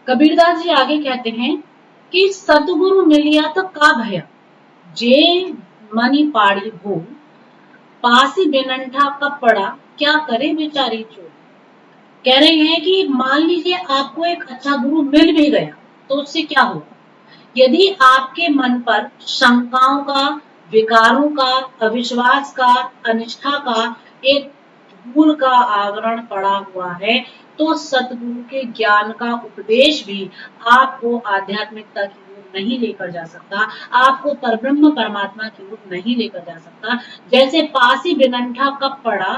कबीरदास जी आगे कहते हैं कि सतगुरु मिलिया तो का भया, जे मनी पाड़ी हो, पासी बेनंठा कब पड़ा, क्या करे बेचारी चोर। कह रहे हैं कि मान लीजिए आपको एक अच्छा गुरु मिल भी गया तो उससे क्या होगा, यदि आपके मन पर शंकाओं का, विकारों का, अविश्वास का, अनिष्ठा का एक धूल का आवरण पड़ा हुआ है, तो सतगुरु के ज्ञान का उपदेश भी आपको आध्यात्मिकता की ओर नहीं लेकर जा सकता, आपको परब्रह्म परमात्मा की ओर नहीं लेकर जा सकता। जैसे पासी बिनंठा कब पड़ा,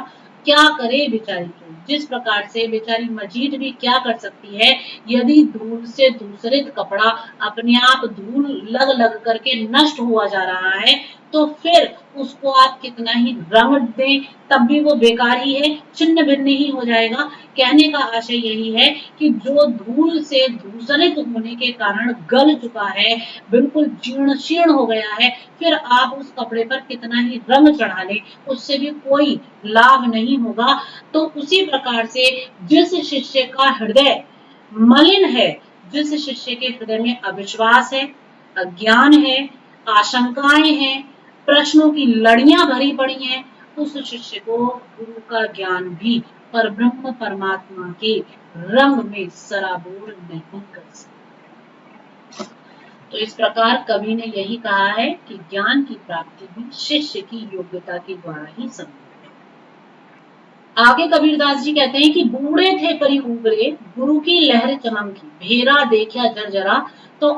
क्या करे बेचारी चोर। जिस प्रकार से बेचारी मजीद भी क्या कर सकती है, यदि धूल से दूसरित कपड़ा अपने आप धूल लग लग करके नष्ट हुआ जा रहा है, तो फिर उसको आप कितना ही रंग दें तब भी वो बेकार ही है, छिन्न भिन्न ही हो जाएगा। कहने का आशय यही है कि जो धूल से दूसरित होने के कारण गल चुका है, बिल्कुल जीर्ण शीर्ण हो गया है, फिर आप उस कपड़े पर कितना ही रंग चढ़ा लें, उससे भी कोई लाभ नहीं होगा। तो उसी प्रकार से जिस शिष्य का हृदय मलिन है, जिस शिष्य के हृदय में अविश्वास है, अज्ञान है, आशंकाएं हैं, प्रश्नों की लड़ियां भरी पड़ी हैं, उस शिष्य को गुरु का ज्ञान भी परब्रह्म परमात्मा के रंग में सराबोर नहीं कर सकता। तो इस प्रकार कवि ने यही कहा है कि ज्ञान की प्राप्ति भी शिष्य की योग्यता के द्वारा ही संभव। आगे कबीरदास जी कहते हैं कि बूढ़े थे परी उबरे, गुरु की लहर चमकी, भेरा देखा जर्जरा, तो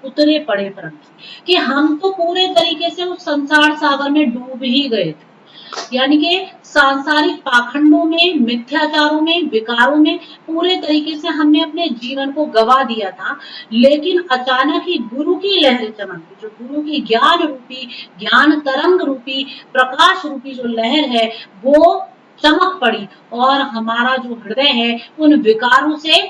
उतरे पड़े परंकी। कि हम तो पूरे तरीके से उस संसार सागर में डूब ही गए थे, यानी कि सांसारिक पाखंडों में, मिथ्याचारों में, विकारों में पूरे तरीके से हमने अपने जीवन को गवा दिया था। लेकिन अचानक ही गुरु की लहर चमकी, जो गुरु की ज्ञान रूपी, ज्ञान तरंग रूपी, प्रकाश रूपी जो लहर है, वो चमक पड़ी और हमारा जो हृदय है उन विकारों से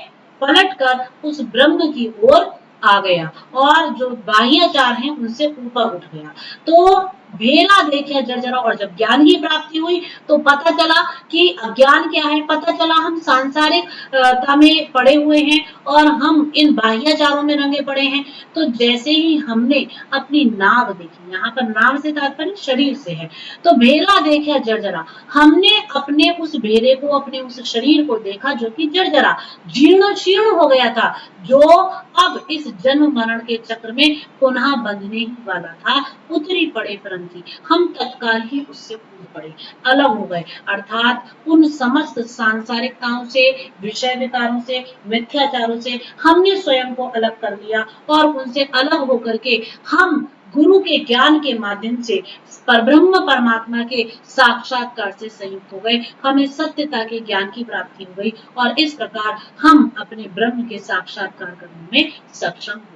पलटकर उस ब्रह्म की ओर आ गया और जो बाह्याचार हैं उनसे ऊपर उठ गया। तो भेरा देखा जर्जरा, और जब ज्ञान की प्राप्ति हुई तो पता चला कि अज्ञान क्या है, पता चला हम सांसारिकता में पड़े हुए हैं और हम इन बाह्याचारों में रंगे पड़े हैं। तो जैसे ही हमने अपनी नाव देखी, यहाँ पर नाव से तात्पर्य शरीर से है, तो भेरा देखा जर्जरा, हमने अपने उस भेरे को, अपने उस शरीर को देखा जो कि जर्जरा, जीर्ण शीर्ण हो गया था, जो अब इस जन्म मरण के चक्र में पुनः बंधने ही वाला था। उतरी पड़े परंती, हम तत्काल ही उससे कूद पड़े, अलग हो गए, अर्थात उन समस्त सांसारिकताओं से, विषय विकारों से, मिथ्याचारों से हमने स्वयं को अलग कर लिया और उनसे अलग होकर के हम गुरु के ज्ञान के माध्यम से परब्रह्म परमात्मा के साक्षात्कार से संयुक्त हो गए, हमें सत्यता के ज्ञान की प्राप्ति हो गई और इस प्रकार हम अपने ब्रह्म के साक्षात्कार करने में सक्षम हो गए।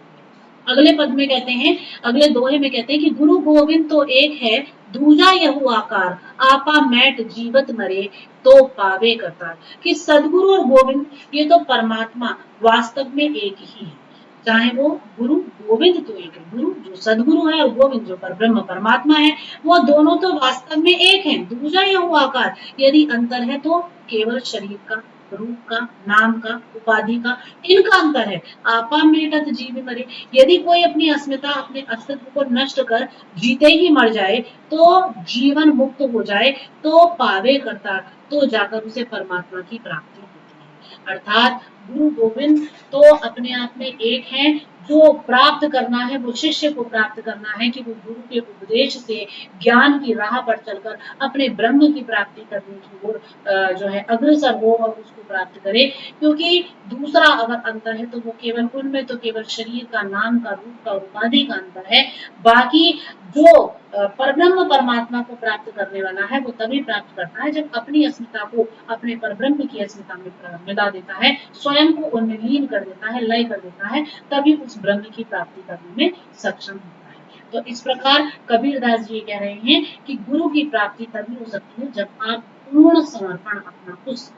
अगले पद में कहते हैं, अगले दोहे में कहते हैं कि गुरु गोविंद तो एक है, दूजा यहु आकार, आपा मैट जीवत मरे, तो पावे करतार। कि सदगुरु और गोविंद ये तो परमात्मा वास्तव में एक ही है, चाहे वो गुरु गोविंद तो एक है, गुरु जो सदगुरु है और गोविंद जो परब्रह्म परमात्मा है, वो दोनों तो वास्तव में एक हैं। दूजा यह आकार, यदि अंतर है तो केवल शरीर का, रूप का, नाम का, उपाधि का, इनका अंतर है। आपा मेटत जीव मरे, यदि कोई अपनी अस्मिता, अपने अस्तित्व को नष्ट कर जीते ही मर जाए, तो जीवन मुक्त हो जाए, तो पावे करता, तो जाकर उसे परमात्मा की प्राप्ति होती है। अर्थात गुरु गोविंद तो अपने आप में एक हैं, जो प्राप्त करना है वो शिष्य को प्राप्त करना है कि वो गुरु के उपदेश से ज्ञान की राह पर चलकर अपने ब्रह्म की प्राप्ति करने की ओर जो है अग्रसर हो और उसको प्राप्त करे। क्योंकि दूसरा अगर अंतर है तो वो केवल उनमें तो केवल शरीर का, नाम का, रूप का, उपाधि का अंतर है। बाकी जो परब्रह्म परमात्मा को प्राप्त करने वाला है वो तभी प्राप्त करता है जब अपनी अस्मिता को अपने परब्रह्म की अस्मिता में मिला देता है, स्वयं को उनमें लीन कर देता है, लय कर देता है, तभी उस ब्रह्म की प्राप्ति करने में सक्षम होता है। तो इस प्रकार कबीरदास जी कह रहे हैं कि गुरु की प्राप्ति तभी हो सकती है जब आप पूर्ण समर्पण अपना उस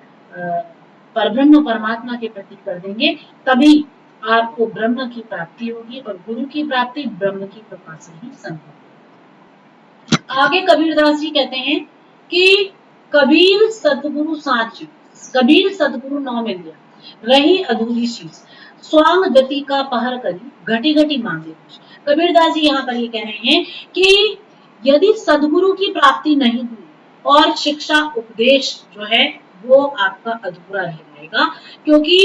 परब्रह्म परमात्मा के प्रति कर देंगे, तभी आपको ब्रह्म की प्राप्ति होगी और गुरु की प्राप्ति ब्रह्म की कृपा से ही संभव। आगे कबीरदास जी कहते हैं कि कबीर सतगुरु साच, कबीर सतगुरु नौ मिल गया, रही अधूरी शीश। स्वांग गति का पहर करी घटी घटी मांगे कुछ। कबीरदास जी यहाँ पर ये कह रहे हैं कि यदि सदगुरु की प्राप्ति नहीं हुई और शिक्षा उपदेश जो है वो आपका अधूरा रह जाएगा, क्योंकि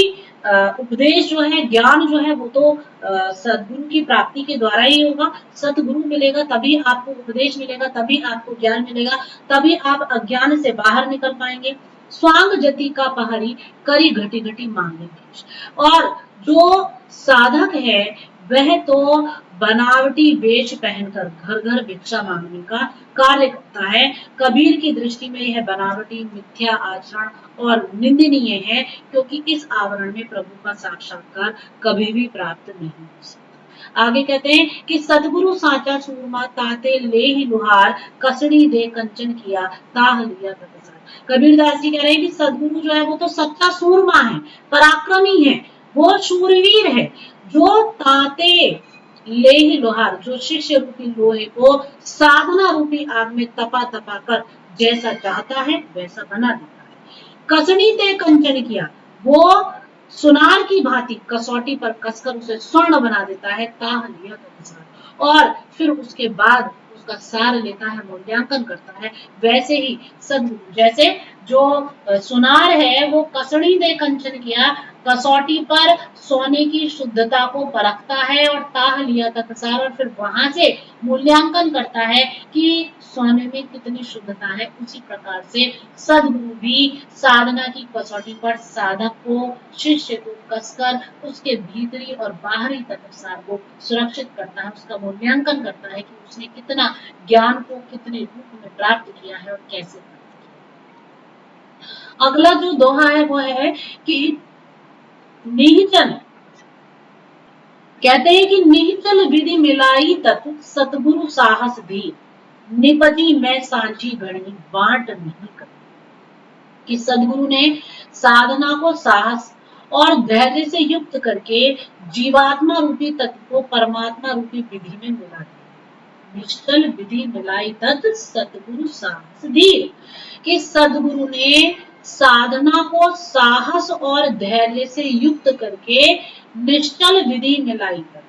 उपदेश जो है, ज्ञान जो है वो तो सदगुरु की प्राप्ति के द्वारा ही होगा। सतगुरु मिलेगा तभी आपको उपदेश मिलेगा, तभी आपको ज्ञान मिलेगा, तभी आप अज्ञान से बाहर निकल पाएंगे। स्वांग जति का पहरी करी घटी घटी मांगे भेष। और जो साधक है वह तो बनावटी वेश पहनकर घर घर भिक्षा मांगने का कार्य करता है। कबीर की दृष्टि में यह बनावटी मिथ्या आचरण और निंदनीय है, क्योंकि इस आवरण में प्रभु का साक्षात्कार कभी भी प्राप्त नहीं हो सकता। आगे कहते हैं कि सदगुरु साचा सूरमा ताते ले ही लुहार कसड़ी दे कंचन किया ताह लिया तत्सार। कबीरदास जी कह रहे हैं कि सदगुरु जो है वो तो सच्चा सूरमा है, पराक्रमी है, वो शूरवीर है, जो ताते ले ही लोहार, जो शिष्य रूपी लोहे को साधना रूपी आग में तपा तपा कर जैसा चाहता है वैसा बना देता है। कसनी ते कंचन किया, वो सुनार की भांति कसौटी पर कसकर उसे स्वर्ण बना देता है। ताह लिया तत्सार, और फिर उसके बाद उसका सार लेता है, मूल्यांकन करता है। वैसे ही सदगुरु, जैसे जो सुनार है वो कसड़ी दे कंचन किया, कसौटी पर सोने की शुद्धता को परखता है और ताह लिया तत्सार, और फिर वहां से मूल्यांकन करता है कि सोने में कितनी शुद्धता है। उसी प्रकार से सदगुरु भी साधना की कसौटी पर साधक को, शिष्य को कसकर उसके भीतरी और बाहरी तत्वसार को सुरक्षित करता है, उसका मूल्यांकन करता है कि उसने कितना ज्ञान को कितने रूप में प्राप्त किया है और कैसे प्राप्त किया। अगला जो दोहा है वो है कि निहिचल, कहते हैं कि निहिचल विधि मिलाई तत् सतगुरु साहस दी, निपजी मैं सांझी गणी बांट नहीं कर। कि सदगुरु ने साधना को साहस और धैर्य से युक्त करके जीवात्मा रूपी तत्व को परमात्मा रूपी विधि में मिला दिया। निश्चल विधि मिलाई तत् सतगुरु साहस धीर, कि सदगुरु ने साधना को साहस और धैर्य से युक्त करके निश्चल विधि मिलाई कर,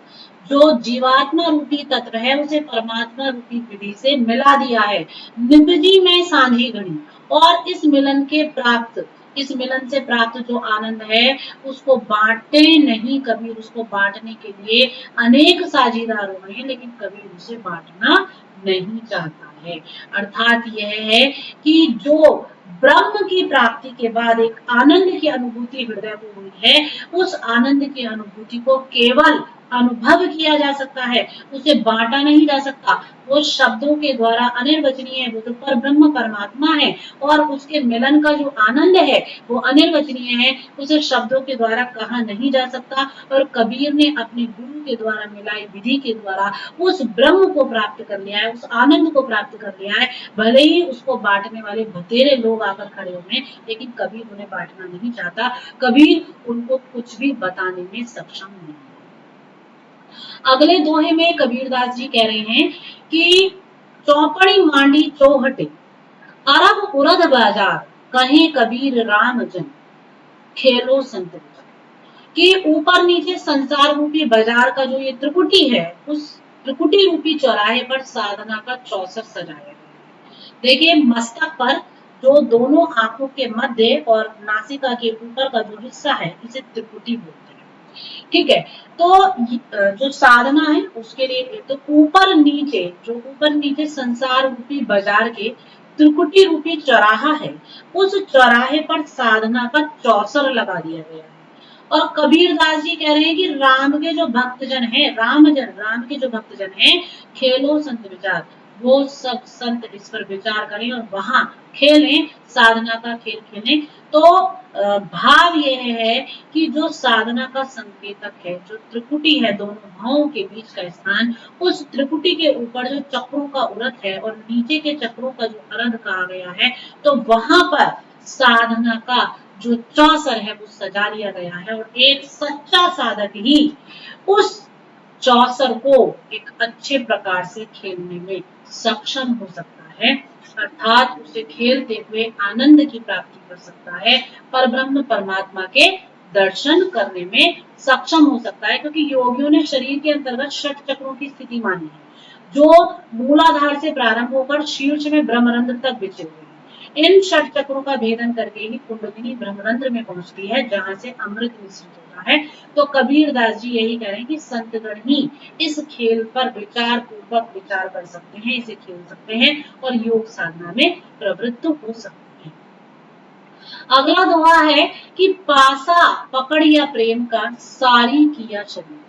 जो जीवात्मा रूपी तत्व है उसे परमात्मा रूपी विधि से मिला दिया है। निपजी में सांझी गणी, और इस मिलन के प्राप्त, इस मिलन से प्राप्त जो आनंद है उसको बांटे नहीं। कबीर उसको बांटने के लिए अनेक साझीदार हो गए हैं, लेकिन कबीर उसे बांटना नहीं चाहता है। अर्थात यह है कि जो ब्रह्म की प्राप्ति के बाद एक आनंद की अनुभूति हृदय को हुई है, उस आनंद की अनुभूति को केवल अनुभव किया जा सकता है, उसे बांटा नहीं जा सकता। वो शब्दों के द्वारा अनिर्वचनीय है, वो तो पर ब्रह्म परमात्मा है, और उसके मिलन का जो आनंद है वो अनिर्वचनीय है, उसे शब्दों के द्वारा कहा नहीं जा सकता। और कबीर ने अपने गुरु के द्वारा मिलाई विधि के द्वारा उस ब्रह्म को प्राप्त कर लिया है, उस आनंद को प्राप्त कर लिया है। भले ही उसको बांटने वाले बतेरे लोग आकर खड़े हुए, लेकिन कबीर उन्हें बांटना नहीं चाहता। कबीर उनको कुछ भी बताने में सक्षम नहीं। अगले दोहे में कबीरदास जी कह रहे हैं कि चौपड़ी मांडी चौहटे अरब उरद बाजार, कहे कबीर राम जन खेलो संत, कि ऊपर नीचे संसार रूपी बाजार का जो ये त्रिकुटी है, उस त्रिकुटी रूपी चौराहे पर साधना का चौसर सजाया गया है। देखिए, मस्तक पर जो दोनों आंखों के मध्य और नासिका के ऊपर का जो हिस्सा है इसे त्रिकुटी बोलते हैं। ठीक है, तो जो साधना है उसके लिए तो ऊपर नीचे, जो ऊपर नीचे संसार रूपी बाजार के त्रिकुटी रूपी चौराहा है, उस चौराहे पर साधना का चौसर लगा दिया गया है। और कबीरदास जी कह रहे हैं कि राम के जो भक्तजन हैं, राम के जो भक्तजन हैं, खेलो संत विचार, वो सब संत इस पर विचार करें और वहां खेलें, साधना का खेल खेलें। तो भाव यह है कि जो साधना का संकेतक है, जो त्रिकुटी है, दोनों भावों के बीच का स्थान, उस त्रिकुटी के ऊपर जो चक्रों का उरत है और नीचे के चक्रों का जो अरध कहा गया है, तो वहां पर साधना का जो चौसर है वो सजा लिया गया है। और एक सच्चा साधक ही उस चौसर को एक अच्छे प्रकार से खेलने में सक्षम हो सकता है, अर्थात उसे खेलते हुए आनंद की प्राप्ति कर सकता है, पर ब्रह्म परमात्मा के दर्शन करने में सक्षम हो सकता है, क्योंकि योगियों ने शरीर के अंतर्गत षट चक्रों की स्थिति मानी है, जो मूलाधार से प्रारंभ होकर शीर्ष में ब्रह्मरंध्र तक बिछे हुए हैं। इन षट चक्रों का भेदन करके ही कुंडलिनी ब्रह्मरंध्र में पहुंचती है, जहां से अमृत मिश्रित होता है। तो कबीरदास जी यही कह रहे हैं कि संतगण ही इस खेल पर विचार पूर्वक विचार कर सकते हैं, इसे खेल सकते हैं और योग साधना में प्रवृत्त हो सकते हैं। अगला दोहा है कि पासा पकड़िया प्रेम का सारी किया शरीर।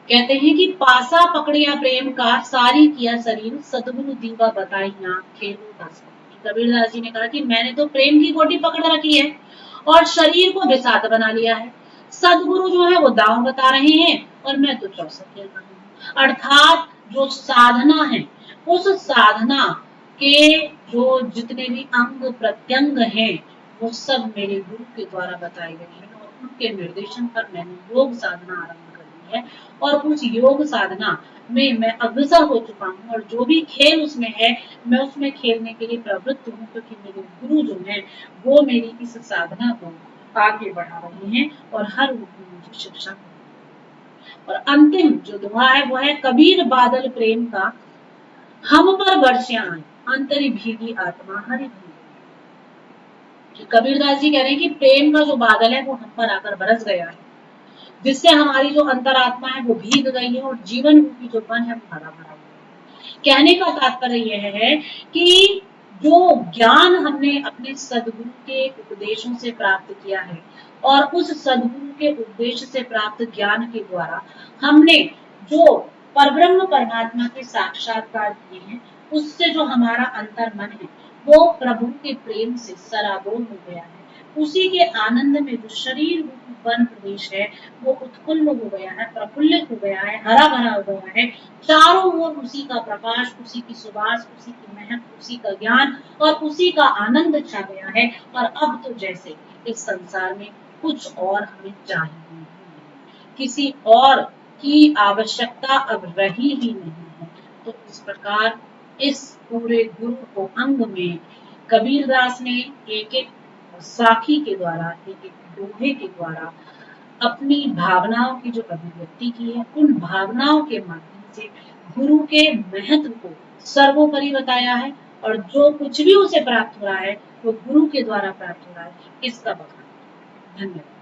कहते हैं कि पासा पकड़िया प्रेम का सारी किया शरीर, सदगुरु दीवा बताइया खेलो दास। कबीरदास जी ने कहा कि मैंने तो प्रेम की गोटी पकड़ रखी है और शरीर को बिसात बना लिया है। सदगुरु जो है वो दांव बता रहे हैं और मैं तो चौसा खेल रहा हूँ। अर्थात जो साधना है, उस साधना के जो जितने भी अंग प्रत्यंग हैं, वो सब मेरे गुरु के द्वारा बताए गए हैं और उनके निर्देशन पर मैंने योग साधना आरंभ कर दी है और उस योग साधना में मैं अग्रसर हो चुका हूँ और जो भी खेल उसमें है, मैं उसमें खेलने के लिए प्रवृत्त हूँ, क्योंकि मेरे गुरु जो हैं वो मेरी इस साधना को आगे बढ़ा रहे हैं और हर रूप में मुझे शिक्षा दे रहे हैं। और अंतिम जो दोहा है वो है कबीर बादल प्रेम का हम पर बरसियां आए, अंतरी भीगी आत्मा हरि भीगी। कबीरदास जी कह रहे हैं कि प्रेम का जो बादल है वो हम पर आकर बरस गया है, जिससे हमारी जो अंतरात्मा है वो भीग गई है और जीवन रूपी जो मन है वो हरा भरा हुआ है। कहने का तात्पर्य यह है कि जो ज्ञान हमने अपने सदगुरु के उपदेशों से प्राप्त किया है और उस सदगुरु के उपदेश से प्राप्त ज्ञान के द्वारा हमने जो परब्रह्म परमात्मा के साक्षात्कार किए हैं, उससे जो हमारा अंतर मन है वो प्रभु के प्रेम से सराबोर हो गया है। उसी के आनंद में जो शरीर रूपी वन प्रदेश है वो उत्फुल्ल हो गया है, प्रफुल्लित हो गया है, हरा भरा हो गया है। चारों ओर उसी का प्रकाश, उसी की सुवास, उसी की महक, उसी का ज्ञान और उसी का आनंद छा गया है। और अब तो जैसे इस संसार में कुछ और हमें चाहिए नहीं, किसी और की आवश्यकता अब रही ही नहीं है। तो इस प्रकार इस पूरे गुरु को अंग में कबीरदास ने एक एक साखी के द्वारा, एक एक दोहे के द्वारा अपनी भावनाओं की जो अभिव्यक्ति की है, उन भावनाओं के माध्यम से गुरु के महत्व को सर्वोपरि बताया है और जो कुछ भी उसे प्राप्त हो रहा है वो गुरु के द्वारा प्राप्त हो रहा है, इसका बखान। धन्यवाद।